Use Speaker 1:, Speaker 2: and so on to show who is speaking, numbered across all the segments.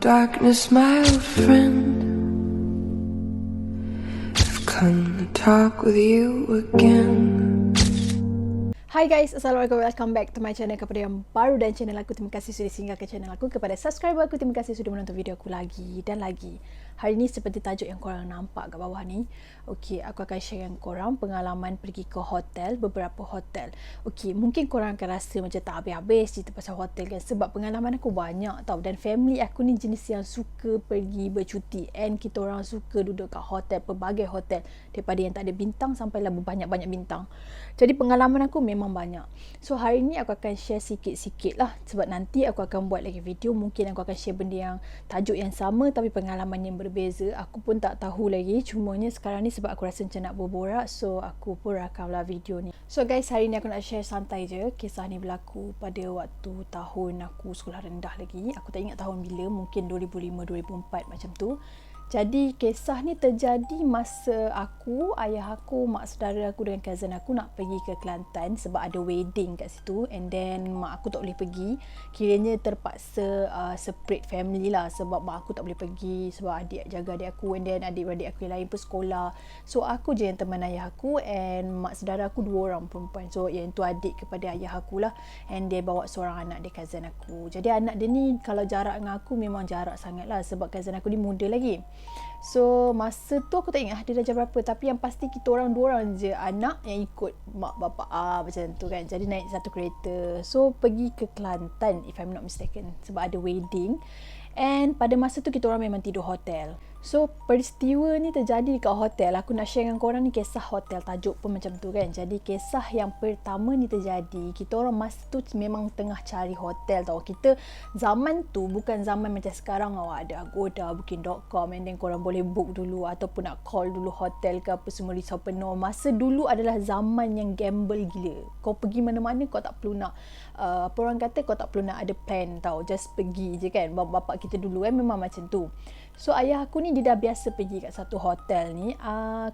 Speaker 1: darkness, my old friend. I've come to talk with you again.
Speaker 2: Hai guys, Assalamualaikum, welcome back to my channel. Kepada yang baru dan channel aku, terima kasih sudah singgah ke channel aku. Kepada subscriber aku, terima kasih sudah menonton video aku lagi dan lagi. Hari ni seperti tajuk yang korang nampak kat bawah ni, okey, aku akan share dengan korang pengalaman pergi ke hotel, beberapa hotel. Okey, mungkin korang akan rasa macam tak habis-habis cerita pasal hotel kan, sebab pengalaman aku banyak tau. Dan family aku ni jenis yang suka pergi bercuti, and kita orang suka duduk kat hotel, pelbagai hotel, daripada yang tak ada bintang sampailah berbanyak-banyak bintang. Jadi pengalaman aku memang banyak. So hari ni aku akan share sikit-sikit lah, sebab nanti aku akan buat lagi video, mungkin aku akan share benda yang tajuk yang sama tapi pengalaman yang berbeza. Aku pun tak tahu lagi, cumanya sekarang ni sebab aku rasa macam nak berborak, so aku pun rakamlah video ni. So guys, hari ni aku nak share santai je. Kisah ni berlaku pada waktu tahun aku sekolah rendah lagi. Aku tak ingat tahun bila, mungkin 2005-2004 macam tu. Jadi kisah ni terjadi masa aku, ayah aku, mak saudara aku dengan cousin aku nak pergi ke Kelantan sebab ada wedding kat situ, and then mak aku tak boleh pergi. Kiranya terpaksa separate family lah, sebab mak aku tak boleh pergi sebab adik jaga adik aku, and then adik-beradik aku yang lain pun sekolah. So aku je yang teman ayah aku, and mak saudara aku 2 orang perempuan. So yang tu adik kepada ayah aku lah, and dia bawa seorang anak dia, cousin aku. Jadi anak dia ni kalau jarak dengan aku memang jarak sangat lah, sebab cousin aku ni muda lagi. So masa tu aku tak ingat dia darjah berapa, tapi yang pasti kita orang 2 orang je anak yang ikut mak bapak macam tu kan. Jadi naik satu kereta, so pergi ke Kelantan if I'm not mistaken, sebab ada wedding. And pada masa tu kita orang memang tidur hotel. So peristiwa ni terjadi dekat hotel. Aku nak share dengan korang ni kisah hotel, tajuk pun macam tu kan. Jadi kisah yang pertama ni terjadi, kita orang masa tu memang tengah cari hotel tau. Kita zaman tu bukan zaman macam sekarang ada Agoda, Booking.com, and then korang boleh book dulu ataupun nak call dulu hotel ke apa semua, risau penuh. Masa dulu adalah zaman yang gamble gila. Kau pergi mana-mana kau tak perlu nak apa orang kata, kau tak perlu nak ada plan tau, just pergi je kan. Bapak kita dulu kan memang macam tu. So ayah aku ni dia dah biasa pergi kat satu hotel ni,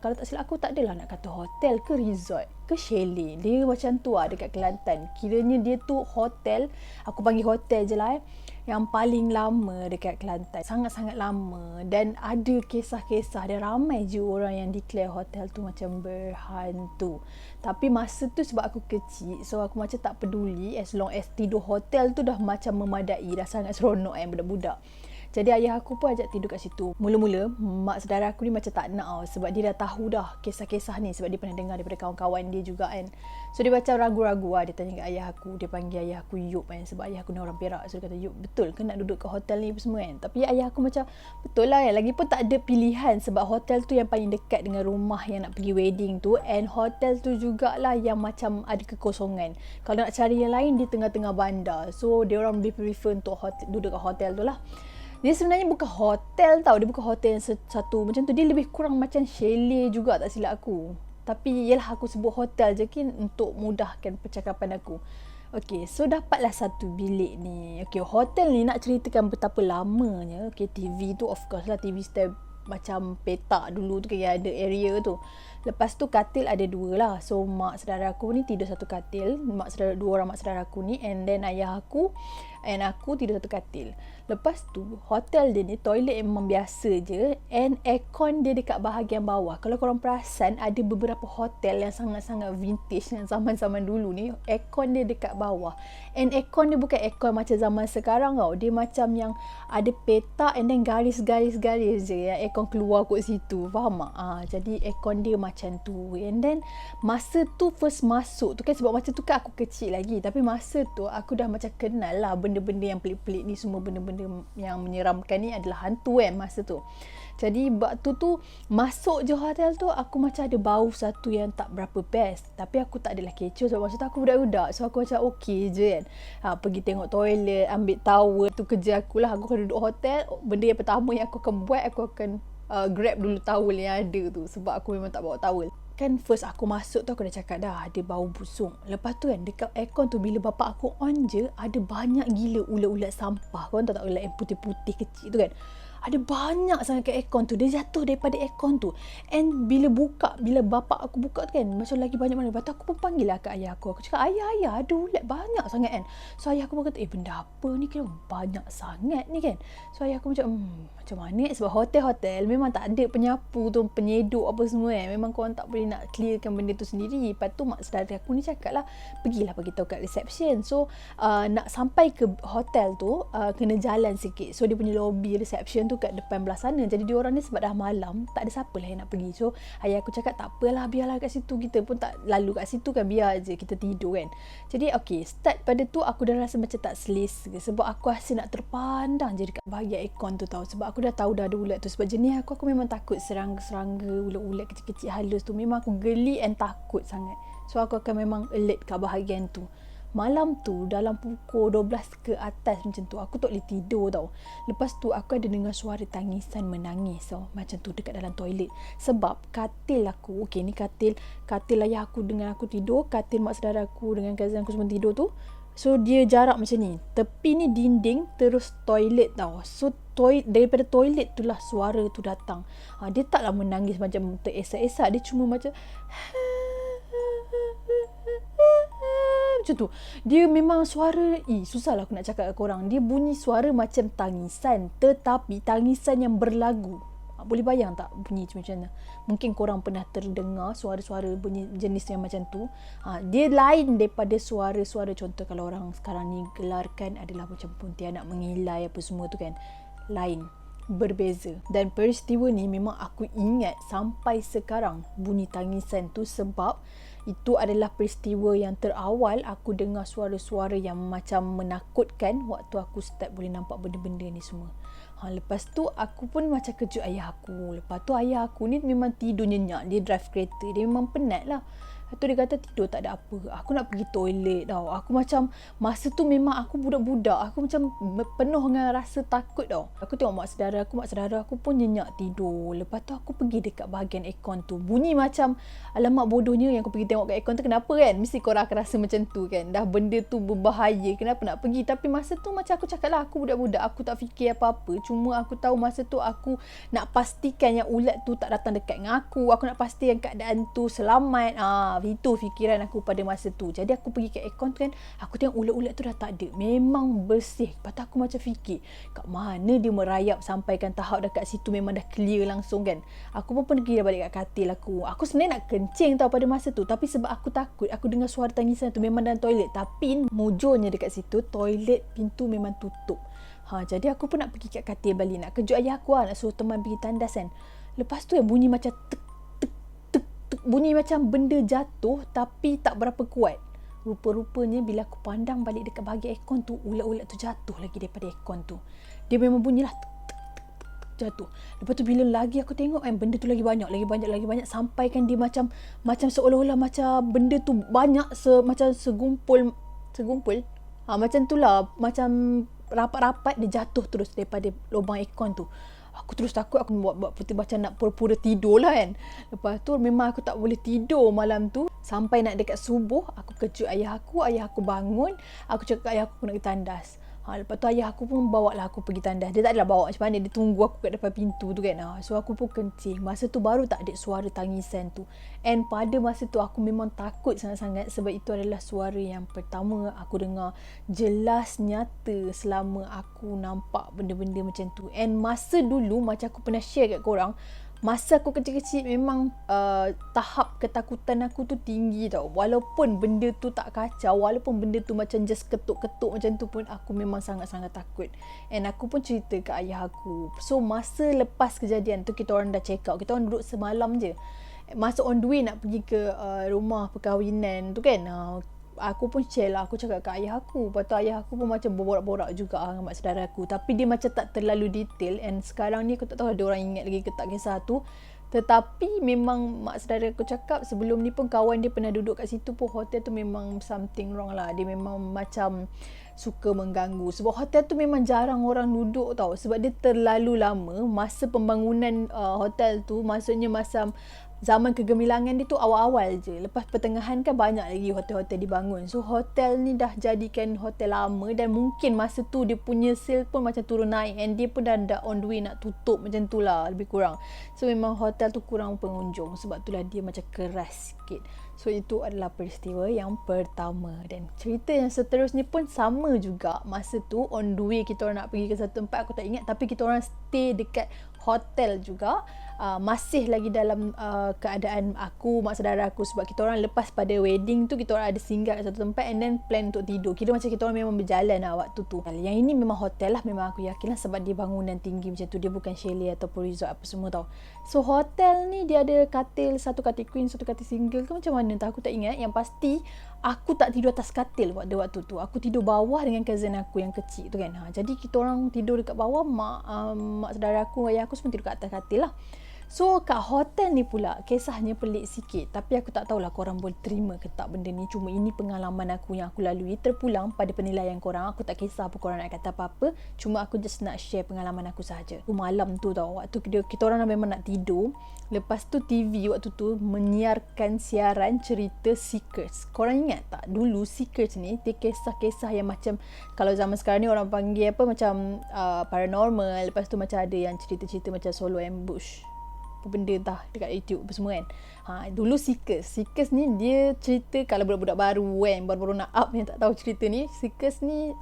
Speaker 2: kalau tak silap aku tak adalah nak kata hotel ke resort ke chalet, dia macam tu dekat Kelantan. Kiranya dia tu hotel, aku panggil hotel je lah yang paling lama dekat Kelantan, sangat-sangat lama. Dan ada kisah-kisah, dan ramai je orang yang declare hotel tu macam berhantu. Tapi masa tu sebab aku kecil, so aku macam tak peduli, as long as tidur hotel tu dah macam memadai, dah sangat seronok budak-budak. Jadi ayah aku pun ajak tidur kat situ. Mula-mula mak saudara aku ni macam tak nak sebab dia dah tahu dah kisah-kisah ni, sebab dia pernah dengar daripada kawan-kawan dia juga kan. So dia macam ragu-ragu dia tanya kat ayah aku, dia panggil ayah aku Yub kan, sebab ayah aku ni orang Perak. So dia kata, Yub, betul ke nak duduk kat hotel ni semua kan? Tapi ayah aku macam betul lah kan. Lagipun tak ada pilihan sebab hotel tu yang paling dekat dengan rumah yang nak pergi wedding tu, and hotel tu jugalah yang macam ada kekosongan. Kalau nak cari yang lain, di tengah-tengah bandar. So dia orang lebih prefer untuk duduk kat hotel tu lah. Dia sebenarnya bukan hotel tau, dia bukan hotel yang satu macam tu, dia lebih kurang macam chalet juga tak silap aku. Tapi yalah aku sebut hotel je kan untuk mudahkan percakapan aku. Okay, so dapatlah satu bilik ni. Okay, hotel ni nak ceritakan betapa lamanya. Okay, TV tu of course lah, TV style macam petak dulu tu kan, ada area tu. Lepas tu katil ada 2 lah. So mak saudara aku ni tidur satu katil, 2 orang mak saudara aku ni, and then ayah aku and aku tidur satu katil. Lepas tu hotel dia ni toilet memang biasa je, and aircon dia dekat bahagian bawah. Kalau korang perasan, ada beberapa hotel yang sangat-sangat vintage yang zaman-zaman dulu ni, aircon dia dekat bawah. And aircon dia bukan aircon macam zaman sekarang tau, dia macam yang ada petak and then garis-garis je yang aircon keluar kat situ, faham tak? Jadi aircon dia macam tu. And then masa tu first masuk tu kan, sebab masa tu kan aku kecil lagi, tapi masa tu aku dah macam kenal lah benda-benda yang pelik-pelik ni, semua benda-benda yang menyeramkan ni adalah hantu kan masa tu. Jadi waktu tu masuk je hotel tu, aku macam ada bau satu yang tak berapa best, tapi aku tak adalah kecoh sebab masa tu aku budak-budak. So aku macam okey je kan, pergi tengok toilet, ambil towel. Tu kerja aku lah, aku akan duduk hotel. Benda yang pertama yang aku akan buat, aku akan grab dulu towel yang ada tu, sebab aku memang tak bawa towel. Kan first aku masuk tu aku dah cakap dah ada bau busuk. Lepas tu kan dekat aircon tu, bila bapak aku on je, ada banyak gila ulat-ulat sampah. Korang tahu tak ulat yang putih-putih kecil tu kan? ada banyak sangat kat aircon tu. Dia jatuh daripada aircon tu. And bila bapak aku buka tu kan, macam lagi banyak mana. Lepas tu aku pun panggil lah kat ayah aku. Aku cakap, ayah ada ulat banyak sangat kan. So ayah aku pun kata, benda apa ni, kira banyak sangat ni kan. So ayah aku macam mana, sebab hotel-hotel memang tak ada penyapu tu, penyeduk apa semua kan. Memang korang tak boleh nak clearkan benda tu sendiri. Lepas tu mak saudara aku ni cakap lah, pergilah beritahu kat reception. So nak sampai ke hotel tu kena jalan sikit. So dia punya lobby reception tu kat depan belah sana. Jadi diorang ni sebab dah malam, tak ada siapa lah yang nak pergi. So ayah aku cakap, tak apalah, biarlah kat situ, kita pun tak lalu kat situ kan, biar je kita tidur kan. Jadi start pada tu aku dah rasa macam tak selesa, sebab aku asyik nak terpandang je dekat bahagian aircon tu tau. Sebab aku dah tahu dah ada ulat tu. Sebab jenis aku memang takut serangga-serangga, ulat-ulat kecil-kecil halus tu. Memang aku geli and takut sangat. So aku akan memang alert kat bahagian tu. Malam tu dalam pukul 12 ke atas macam tu, aku tak boleh tidur tau. Lepas tu aku ada dengar suara tangisan menangis tau, macam tu dekat dalam toilet. Sebab katil aku, ni katil ayah aku dengan aku tidur, katil mak saudara aku dengan cousin aku semua tidur tu. So dia jarak macam ni, tepi ni dinding, terus toilet tau. So daripada toilet tu lah suara tu datang. Dia taklah menangis macam teresak-esak, dia cuma macam macam tu. Dia memang suara, susahlah aku nak cakap kat korang. Dia bunyi suara macam tangisan, tetapi tangisan yang berlagu. Boleh bayang tak bunyi macam mana? Mungkin korang pernah terdengar suara-suara bunyi jenis yang macam tu. Dia lain daripada suara-suara, contoh kalau orang sekarang ni gelarkan adalah macam pontianak mengilai apa semua tu kan. Lain, berbeza. Dan peristiwa ni memang aku ingat sampai sekarang bunyi tangisan tu, sebab itu adalah peristiwa yang terawal aku dengar suara-suara yang macam menakutkan waktu aku start boleh nampak benda-benda ni semua. Lepas tu aku pun macam kejut ayah aku. Lepas tu ayah aku ni memang tidur nyenyak. Dia drive kereta, dia memang penat lah. Lepas tu dia kata tidur tak ada apa. Aku nak pergi toilet tau. Aku macam, masa tu memang aku budak-budak. Aku macam penuh dengan rasa takut tau. Aku tengok mak saudara aku pun nyenyak tidur. Lepas tu aku pergi dekat bahagian aircon tu. Bunyi macam, alamak bodohnya yang aku pergi tengok kat aircon tu. Kenapa kan? Mesti korang akan rasa macam tu kan. Dah benda tu berbahaya, kenapa nak pergi? Tapi masa tu macam aku cakap lah, aku budak-budak. Aku tak fikir apa-apa. Cuma aku tahu masa tu aku nak pastikan yang ulat tu tak datang dekat dengan aku. Aku nak pastikan keadaan tu selamat. Itu fikiran aku pada masa tu. Jadi aku pergi ke aircon tu kan, aku tengok ulat-ulat tu dah tak ada, memang bersih. Lepas tu aku macam fikir, kat mana dia merayap sampaikan tahap dekat situ memang dah clear langsung kan. Aku pun pergi balik kat katil aku. Aku sebenarnya nak kencing tau pada masa tu, tapi sebab aku takut, aku dengar suara tangisan tu memang dalam toilet. Tapi mujurnya dekat situ toilet pintu memang tutup. Jadi aku pun nak pergi kat katil balik, nak kejut ayah aku nak suruh teman pergi tandas kan. Lepas tu bunyi macam bunyi macam benda jatuh tapi tak berapa kuat. Rupa-rupanya bila aku pandang balik dekat bahagian aircon tu, ulat-ulat tu jatuh lagi daripada aircon tu. Dia memang bunyilah jatuh. Lepas tu bila lagi aku tengok benda tu lagi banyak sampai kan dia macam seolah-olah macam benda tu banyak macam segumpul. Macam tu lah, macam rapat-rapat dia jatuh terus daripada lubang aircon tu. Aku terus takut, aku buat macam nak pura-pura tidur lah kan. Lepas tu memang aku tak boleh tidur malam tu. Sampai nak dekat subuh, aku kejut ayah aku bangun. Aku cakap ayah aku nak pergi tandas. Lepas tu ayah aku pun bawa lah aku pergi tandas. Dia tak adalah bawa macam mana, dia tunggu aku kat depan pintu tu kan. So aku pun kencing. Masa tu baru tak ada suara tangisan tu. And pada masa tu aku memang takut sangat-sangat, sebab itu adalah suara yang pertama aku dengar jelas nyata selama aku nampak benda-benda macam tu. And masa dulu macam aku pernah share kat korang, masa aku kecil-kecil memang tahap ketakutan aku tu tinggi tau. Walaupun benda tu tak kacau, walaupun benda tu macam just ketuk-ketuk macam tu pun, aku memang sangat-sangat takut. And aku pun cerita ke ayah aku. So masa lepas kejadian tu, kita orang dah check out, kita orang duduk semalam je. Masa on the way nak pergi ke rumah perkahwinan tu kan, aku pun share lah, aku cakap kat ayah aku. Lepas tu ayah aku pun macam berborak-borak juga dengan mak saudara aku, tapi dia macam tak terlalu detail. And sekarang ni aku tak tahu ada orang ingat lagi ke tak kisah tu. Tetapi memang mak saudara aku cakap sebelum ni pun kawan dia pernah duduk kat situ pun, hotel tu memang something wrong lah. Dia memang macam suka mengganggu. Sebab hotel tu memang jarang orang duduk tau. Sebab dia terlalu lama. Masa pembangunan hotel tu, maksudnya masa zaman kegemilangan dia tu awal-awal je. Lepas pertengahan kan banyak lagi hotel-hotel dibangun. So hotel ni dah jadikan hotel lama dan mungkin masa tu dia punya sale pun macam turun naik and dia pun dah on the way nak tutup macam tu lah lebih kurang. So memang hotel tu kurang pengunjung, sebab itulah dia macam keras sikit. So itu adalah peristiwa yang pertama. Dan cerita yang seterusnya pun sama juga. Masa tu on the way kita orang nak pergi ke satu tempat, aku tak ingat, tapi kita orang stay dekat hotel juga. Masih lagi dalam keadaan aku, mak saudara aku, sebab kita orang lepas pada wedding tu kita orang ada singgah kat satu tempat and then plan untuk tidur. Kira macam kita orang memang berjalan lah waktu tu. Yang ini memang hotel lah, memang aku yakin lah, sebab dia bangunan tinggi macam tu, dia bukan chalet ataupun resort apa semua tau. So hotel ni dia ada katil, satu katil queen, satu katil single ke macam mana tak, aku tak ingat. Yang pasti aku tak tidur atas katil waktu tu. Aku tidur bawah dengan cousin aku yang kecil tu kan. Jadi kita orang tidur dekat bawah, mak saudara aku, ayah aku semua tidur kat atas katil lah. So kat hotel ni pula kisahnya pelik sikit, tapi aku tak tahulah korang boleh terima ke tak benda ni. Cuma ini pengalaman aku yang aku lalui, terpulang pada penilaian korang. Aku tak kisah apa korang nak kata apa-apa, cuma aku just nak share pengalaman aku sahaja. Malam tu tau, waktu kita orang memang nak tidur. Lepas tu TV waktu tu menyiarkan siaran cerita Seekers. Korang ingat tak dulu Seekers ni dia kisah-kisah yang macam, kalau zaman sekarang ni orang panggil apa, macam paranormal. Lepas tu macam ada yang cerita-cerita macam solo ambush, benda entah dekat YouTube apa semua kan. Dulu Seekers ni dia cerita kalau budak-budak baru kan, baru-baru nak up yang tak tahu cerita ni. Seekers ni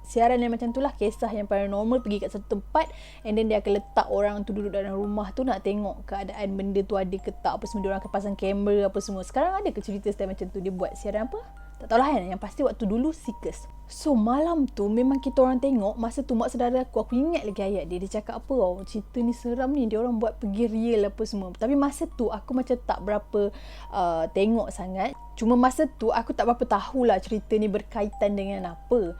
Speaker 2: siaran yang macam tu lah, kisah yang paranormal, pergi kat satu tempat and then dia akan letak orang tu duduk dalam rumah tu nak tengok keadaan benda tu ada ke tak apa semua. Dia orang akan pasang kamera apa semua. Sekarang ada ke cerita style macam tu? Dia buat siaran apa? Tak tahulah kan. Yang pasti waktu dulu Seekers. So malam tu memang kita orang tengok. Masa tu mak saudara aku ingat lagi ayat dia. Dia cakap apa, cerita ni seram ni, dia orang buat pergi real apa semua. Tapi masa tu aku macam tak berapa tengok sangat. Cuma masa tu aku tak berapa tahulah cerita ni berkaitan dengan apa.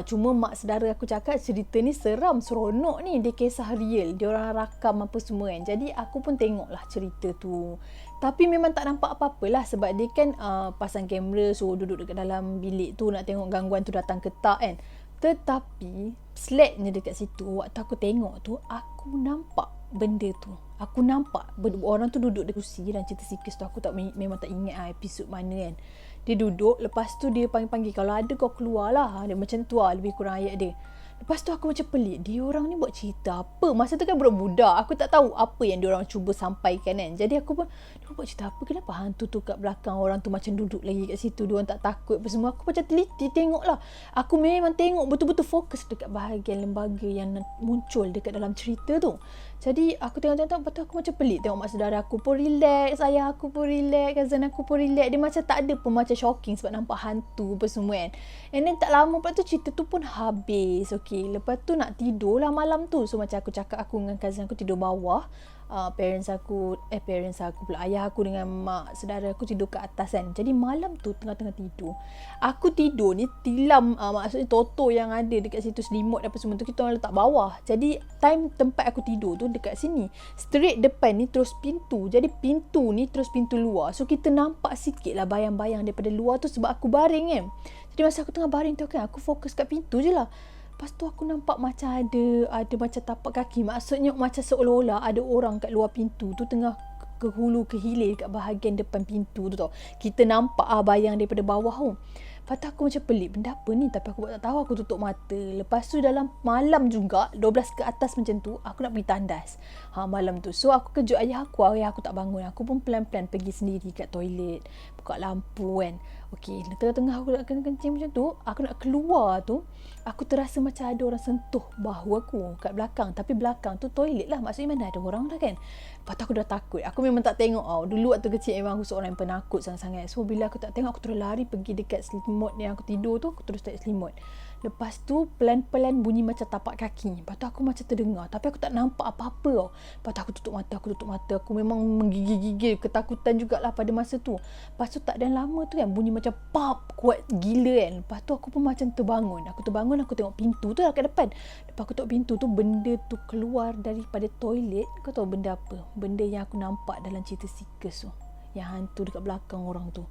Speaker 2: Cuma mak saudara aku cakap cerita ni seram, seronok ni, dia kisah real, dia orang rakam apa semua kan. Jadi aku pun tengoklah cerita tu. Tapi memang tak nampak apa-apalah, sebab dia kan pasang kamera, so duduk dekat dalam bilik tu nak tengok gangguan tu datang ke tak kan. Tetapi slacknya dekat situ, waktu aku tengok tu, aku nampak benda tu. Aku nampak orang tu duduk di kursi dan cerita Seekers tu. Aku memang tak ingat episod mana kan. Dia duduk, lepas tu dia panggil-panggil, kalau ada kau keluar lah. Dia macam tu lah lebih kurang ayat dia. Lepas tu aku macam pelik, dia orang ni buat cerita apa? Masa tu kan budak-budak, aku tak tahu apa yang dia orang cuba sampaikan kan. Jadi aku pun, dia buat cerita apa? Kenapa hantu tu kat belakang orang tu macam duduk lagi kat situ, dia orang tak takut apa semua. Aku macam teliti tengok lah. Aku memang tengok betul-betul fokus dekat bahagian lembaga yang muncul dekat dalam cerita tu. Jadi aku tengok-tengok, lepas tu aku macam pelik. Tengok mak saudara aku pun relax, ayah aku pun relax, cousin aku pun relax. Dia macam tak ada pun macam shocking sebab nampak hantu apa semua kan. And then tak lama lepas tu cerita tu pun habis. Okay, lepas tu nak tidur lah malam tu. So macam aku cakap, aku dengan cousin aku tidur bawah. Parents aku pula, ayah aku dengan mak saudara aku tidur kat atas kan. Jadi malam tu tengah-tengah tidur, aku tidur ni tilam, maksudnya toto yang ada dekat situ, selimut apa semua tu kita orang letak bawah. Jadi tempat aku tidur tu dekat sini, straight depan ni terus pintu. Jadi pintu ni terus pintu luar. So kita nampak sikit lah bayang-bayang daripada luar tu sebab aku baring kan. Jadi masa aku tengah baring tu kan, aku fokus kat pintu je lah. Lepas tu aku nampak macam ada macam tapak kaki. Maksudnya macam seolah-olah ada orang kat luar pintu tu tengah ke hulu ke hilir kat bahagian depan pintu tu tau. Kita nampak bayang daripada bawah tu. Lepas tu aku macam pelik, benda apa ni? Tapi aku tak tahu, aku tutup mata. Lepas tu dalam malam juga, 12 ke atas macam tu, aku nak pergi tandas. Malam tu. So aku kejut ayah aku tak bangun. Aku pun pelan-pelan pergi sendiri kat toilet. Buka lampu kan. Okey, tengah-tengah aku nak kencing macam tu, aku nak keluar tu, aku terasa macam ada orang sentuh bahu aku kat belakang. Tapi belakang tu toilet lah, maksudnya mana ada orang dah kan. Lepas tu aku dah takut. Aku memang tak tengok dulu waktu kecil memang aku seorang yang penakut sangat-sangat. So bila aku tak tengok, aku terus lari pergi dekat selimut yang aku tidur tu, aku terus tarik selimut. Lepas tu pelan-pelan bunyi macam tapak kaki. Lepas tu aku macam terdengar, tapi aku tak nampak apa-apa tau. Lepas tu aku tutup mata. Aku memang menggigil-gigil, ketakutan jugalah pada masa tu. Lepas tu tak ada lama tu kan, bunyi macam pop kuat gila kan. Lepas tu aku pun macam terbangun. Aku tengok pintu tu lah kat depan. Lepas aku tengok pintu tu, benda tu keluar daripada toilet. Kau tahu benda apa? Benda yang aku nampak dalam cerita Seekers tu, yang hantu dekat belakang orang tu.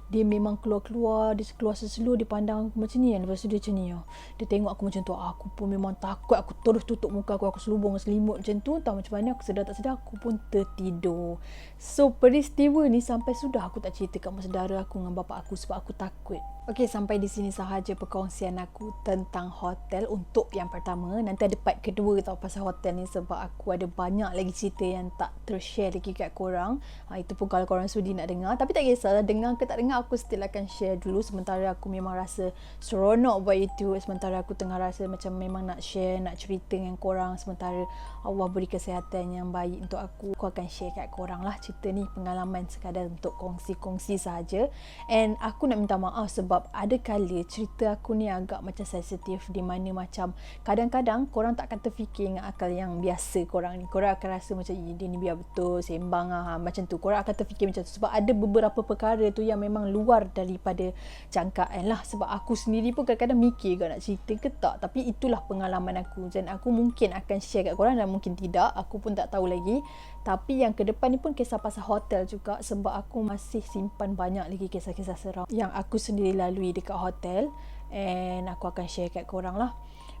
Speaker 2: dia memang keluar-keluar, dia keluar seselur, dia pandang aku macam ni kan. Lepas tu dia macam ni lah. Dia tengok aku macam tu, aku pun memang takut, aku terus tutup muka aku selubung selimut macam tu. Tahu macam mana, aku sedar tak sedar aku pun tertidur. So peristiwa ni sampai sudah aku tak cerita kat mak saudara aku dengan bapa aku sebab aku takut. Okey, sampai di sini sahaja perkongsian aku tentang hotel untuk yang pertama. Nanti ada part kedua tau pasal hotel ni sebab aku ada banyak lagi cerita yang tak tershare lagi kat korang. Itu pun kalau korang sudi nak dengar. Tapi tak kisah, dengar ke tak dengar, aku still akan share dulu. Sementara aku memang rasa seronok buat itu. Sementara aku tengah rasa macam memang nak share, nak cerita dengan korang. Sementara Allah beri kesihatan yang baik untuk aku akan share kat korang lah cerita ni. Pengalaman sekadar untuk kongsi-kongsi sahaja. And aku nak minta maaf sebab ada kali cerita aku ni agak macam sensitif, di mana macam kadang-kadang korang tak akan terfikir dengan akal yang biasa korang ni. Korang akan rasa macam dia ni biar betul, sembang lah, macam tu. Korang akan terfikir macam tu sebab ada beberapa perkara tu yang memang luar daripada jangkaan lah. Sebab aku sendiri pun kadang-kadang mikir nak cerita ke tak, tapi itulah pengalaman aku dan aku mungkin akan share kat korang dan mungkin tidak, aku pun tak tahu lagi. Tapi yang ke depan ni pun kisah pasal hotel juga sebab aku masih simpan banyak lagi kisah-kisah seram yang aku sendiri lalui dekat hotel and aku akan share kat korang lah.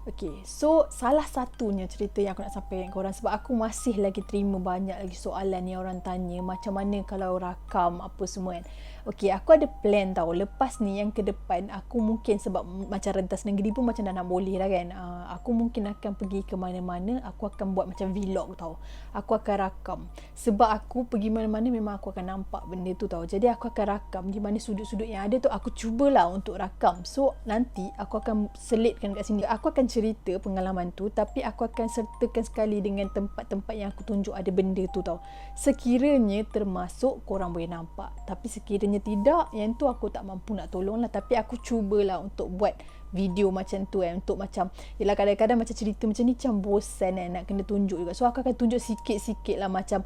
Speaker 2: Okay, so salah satunya cerita yang aku nak sampaikan kat korang sebab aku masih lagi terima banyak lagi soalan yang orang tanya macam mana kalau rakam apa semua kan. Okay, aku ada plan tau. Lepas ni yang ke depan aku mungkin sebab macam rentas negeri pun macam dah nak boleh lah kan. Aku mungkin akan pergi ke mana-mana, aku akan buat macam vlog tau. Aku akan rakam. Sebab aku pergi mana-mana memang aku akan nampak benda tu tau. Jadi aku akan rakam di mana sudut-sudut yang ada tu, aku cubalah untuk rakam. So nanti aku akan selitkan kat sini. Aku akan cerita pengalaman tu tapi aku akan sertakan sekali dengan tempat-tempat yang aku tunjuk ada benda tu tau. Sekiranya termasuk korang boleh nampak, tapi sekiranya tidak, yang tu aku tak mampu nak tolong lah. Tapi aku cubalah untuk buat video macam tu untuk macam, yelah kadang-kadang macam cerita macam ni macam bosan nak kena tunjuk juga. So aku akan tunjuk sikit-sikit lah macam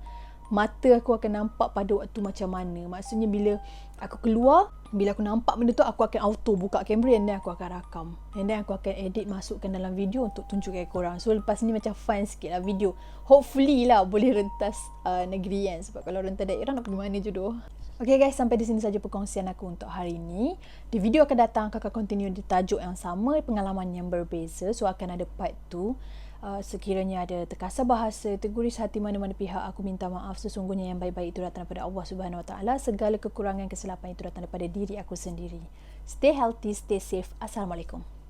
Speaker 2: mata aku akan nampak pada waktu macam mana. Maksudnya bila aku keluar, bila aku nampak benda tu, aku akan auto buka kamera and then aku akan rakam. And then aku akan edit masukkan dalam video untuk tunjuk kat korang. So lepas ni macam fun sikit lah video. Hopefully lah boleh rentas negeri kan. Sebab kalau rentas daerah nak pergi mana jodoh. Okay guys, sampai di sini saja perkongsian aku untuk hari ini. Di video akan datang aku akan continue di tajuk yang sama, pengalaman yang berbeza. So akan ada part 2. Sekiranya ada terkasar bahasa, terguris hati mana-mana pihak, aku minta maaf. Sesungguhnya yang baik-baik itu datang daripada Allah Subhanahu Wa Taala. Segala kekurangan, kesilapan itu datang daripada diri aku sendiri. Stay healthy, stay safe. Assalamualaikum.